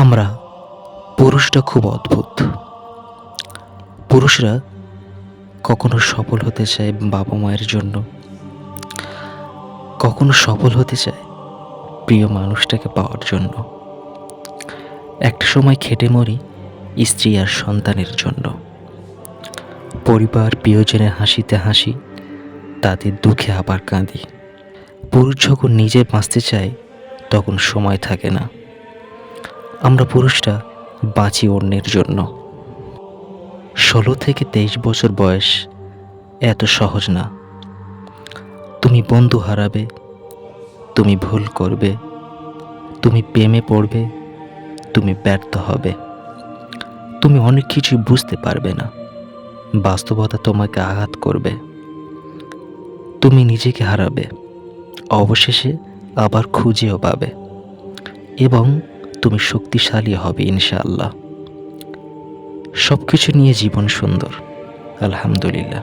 আমরা পুরুষরা খুব অদ্ভুত। পুরুষরা কখনো সফল হতে চায় বাবা মায়ের জন্য, কখনো সফল হতে চায় প্রিয় মানুষটাকে পাওয়ার জন্য। একটা সময় খেটে মরি স্ত্রী আর সন্তানের জন্য। পরিবার প্রিয়জনের হাসিতে হাসি, তাদের দুঃখে আবার কাঁদি। পুরুষ যখন নিজে বাঁচতে চায় তখন সময় থাকে না। আমরা পুরুষরা বাঁচি অন্যের জন্য। 16 থেকে 23 বছর বয়স এত সহজ না। তুমি বন্ধু হারাবে, তুমি ভুল করবে, তুমি প্রেমে পড়বে, তুমি ব্যর্থ হবে, তুমি অনেক কিছু বুঝতে পারবে না। বাস্তবতা তোমাকে আঘাত করবে, তুমি নিজেকে হারাবে, অবশেষে আবার খুঁজেও পাবে এবং তুমি শক্তিশালী হবে ইনশাআল্লাহ। সব কিছু নিয়ে জীবন সুন্দর, আলহামদুলিল্লাহ।